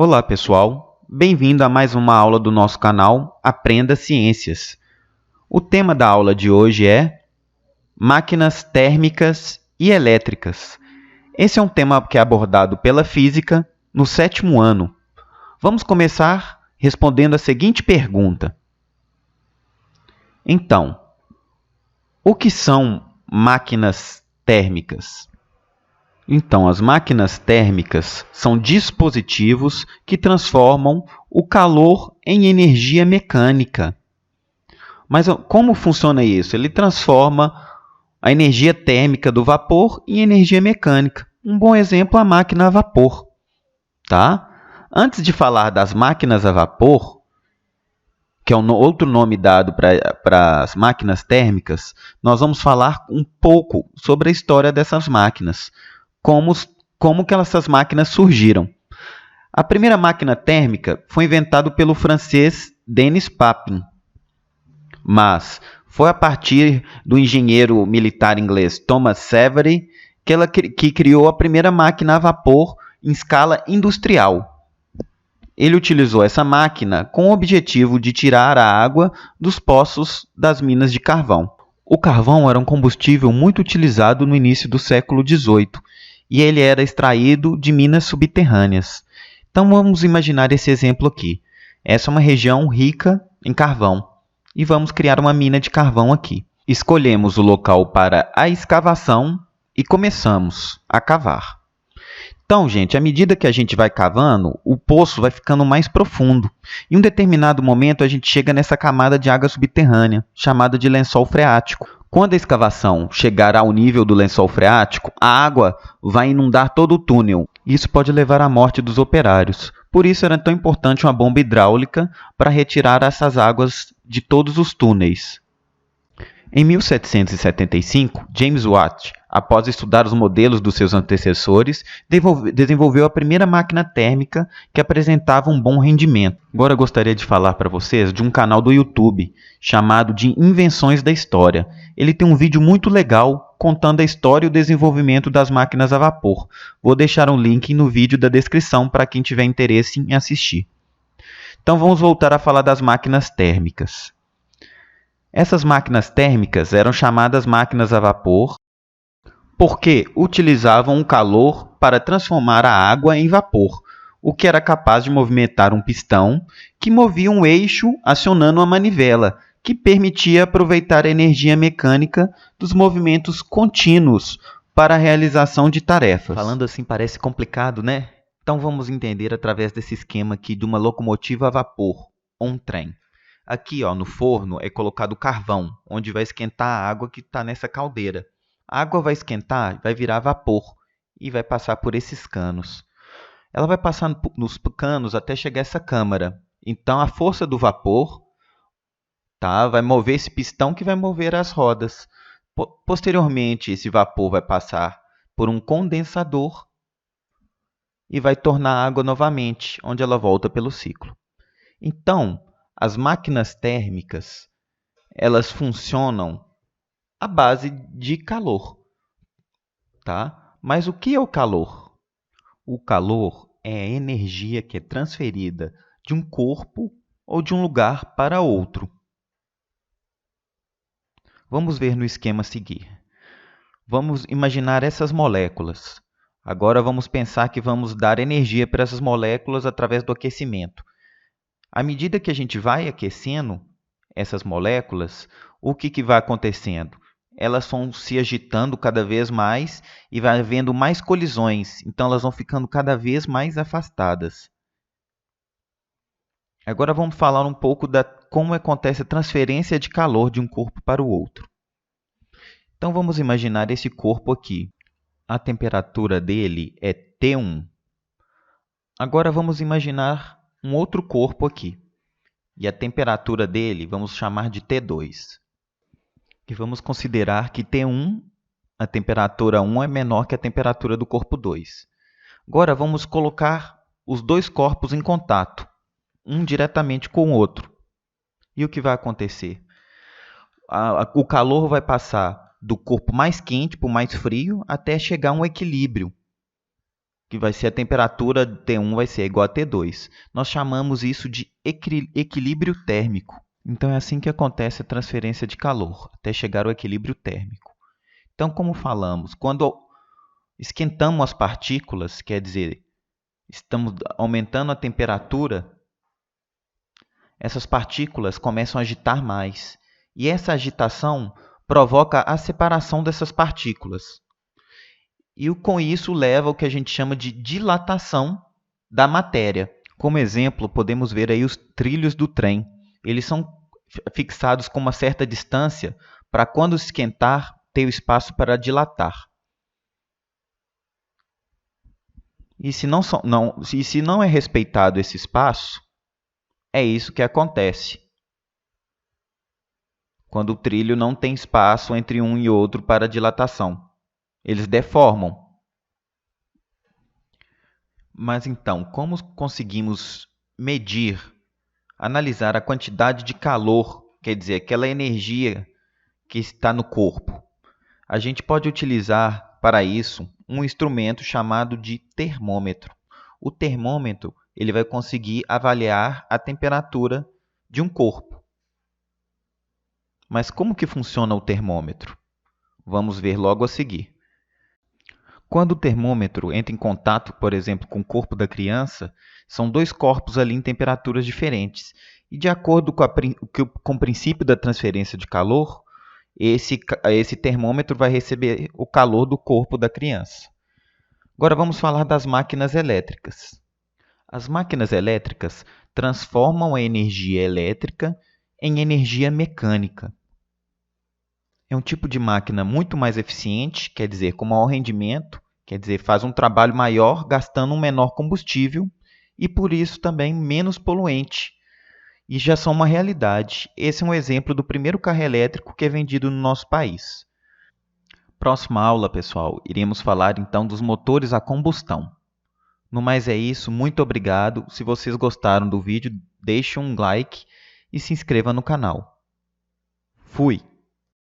Olá, pessoal. Bem-vindo a mais uma aula do nosso canal Aprenda Ciências. O tema da aula de hoje é máquinas térmicas e elétricas. Esse é um tema que é abordado pela física no 7º ano. Vamos começar respondendo a seguinte pergunta. Então, o que são máquinas térmicas? Então, as máquinas térmicas são dispositivos que transformam o calor em energia mecânica. Mas como funciona isso? Ele transforma a energia térmica do vapor em energia mecânica. Um bom exemplo é a máquina a vapor. Tá? Antes de falar das máquinas a vapor, que é outro nome dado para as máquinas térmicas, nós vamos falar um pouco sobre a história dessas máquinas. Como que essas máquinas surgiram. A primeira máquina térmica foi inventada pelo francês Denis Papin, mas foi a partir do engenheiro militar inglês Thomas Savery que criou a primeira máquina a vapor em escala industrial. Ele utilizou essa máquina com o objetivo de tirar a água dos poços das minas de carvão. O carvão era um combustível muito utilizado no início do século XVIII, e ele era extraído de minas subterrâneas. Então vamos imaginar esse exemplo aqui. Essa é uma região rica em carvão e vamos criar uma mina de carvão aqui. Escolhemos o local para a escavação e começamos a cavar. Então, gente, à medida que a gente vai cavando, o poço vai ficando mais profundo. Em um determinado momento, a gente chega nessa camada de água subterrânea, chamada de lençol freático. Quando a escavação chegar ao nível do lençol freático, a água vai inundar todo o túnel. Isso pode levar à morte dos operários. Por isso era tão importante uma bomba hidráulica para retirar essas águas de todos os túneis. Em 1775, James Watt, após estudar os modelos dos seus antecessores, desenvolveu a primeira máquina térmica que apresentava um bom rendimento. Agora eu gostaria de falar para vocês de um canal do YouTube chamado de Invenções da História. Ele tem um vídeo muito legal contando a história e o desenvolvimento das máquinas a vapor. Vou deixar um link no vídeo da descrição para quem tiver interesse em assistir. Então vamos voltar a falar das máquinas térmicas. Essas máquinas térmicas eram chamadas máquinas a vapor porque utilizavam o calor para transformar a água em vapor, o que era capaz de movimentar um pistão que movia um eixo acionando uma manivela, que permitia aproveitar a energia mecânica dos movimentos contínuos para a realização de tarefas. Falando assim parece complicado, né? Então vamos entender através desse esquema aqui de uma locomotiva a vapor, ou um trem. Aqui, no forno é colocado carvão, onde vai esquentar a água que está nessa caldeira. A água vai esquentar, vai virar vapor e vai passar por esses canos. Ela vai passando nos canos até chegar a essa câmara. Então, a força do vapor vai mover esse pistão que vai mover as rodas. Posteriormente, esse vapor vai passar por um condensador e vai tornar água novamente, onde ela volta pelo ciclo. Então, as máquinas térmicas, elas funcionam à base de calor, tá? Mas o que é o calor? O calor é a energia que é transferida de um corpo ou de um lugar para outro. Vamos ver no esquema a seguir. Vamos imaginar essas moléculas. Agora vamos pensar que vamos dar energia para essas moléculas através do aquecimento. À medida que a gente vai aquecendo essas moléculas, o que vai acontecendo? Elas vão se agitando cada vez mais e vai havendo mais colisões. Então, elas vão ficando cada vez mais afastadas. Agora vamos falar um pouco de como acontece a transferência de calor de um corpo para o outro. Então, vamos imaginar esse corpo aqui. A temperatura dele é T1. Agora vamos imaginar um outro corpo aqui. E a temperatura dele vamos chamar de T2. E vamos considerar que T1, a temperatura 1 é menor que a temperatura do corpo 2. Agora vamos colocar os dois corpos em contato, um diretamente com o outro. E o que vai acontecer? O calor vai passar do corpo mais quente para o mais frio até chegar a um equilíbrio, que vai ser a temperatura T1 vai ser igual a T2. Nós chamamos isso de equilíbrio térmico. Então, é assim que acontece a transferência de calor, até chegar ao equilíbrio térmico. Então, como falamos, quando esquentamos as partículas, quer dizer, estamos aumentando a temperatura, essas partículas começam a agitar mais. E essa agitação provoca a separação dessas partículas. E com isso leva ao que a gente chama de dilatação da matéria. Como exemplo, podemos ver aí os trilhos do trem. Eles são fixados com uma certa distância para, quando esquentar, ter o espaço para dilatar. E se não é respeitado esse espaço, é isso que acontece quando o trilho não tem espaço entre um e outro para dilatação. Eles deformam. Mas então, como conseguimos medir, analisar a quantidade de calor, quer dizer, aquela energia que está no corpo? A gente pode utilizar para isso um instrumento chamado de termômetro. O termômetro ele vai conseguir avaliar a temperatura de um corpo. Mas como que funciona o termômetro? Vamos ver logo a seguir. Quando o termômetro entra em contato, por exemplo, com o corpo da criança, são dois corpos ali em temperaturas diferentes. E de acordo com o princípio da transferência de calor, esse termômetro vai receber o calor do corpo da criança. Agora vamos falar das máquinas elétricas. As máquinas elétricas transformam a energia elétrica em energia mecânica. É um tipo de máquina muito mais eficiente, quer dizer, com maior rendimento, quer dizer, faz um trabalho maior gastando um menor combustível e, por isso, também menos poluente. E já são uma realidade. Esse é um exemplo do primeiro carro elétrico que é vendido no nosso país. Próxima aula, pessoal, iremos falar então dos motores a combustão. No mais é isso, muito obrigado. Se vocês gostaram do vídeo, deixe um like e se inscreva no canal. Fui!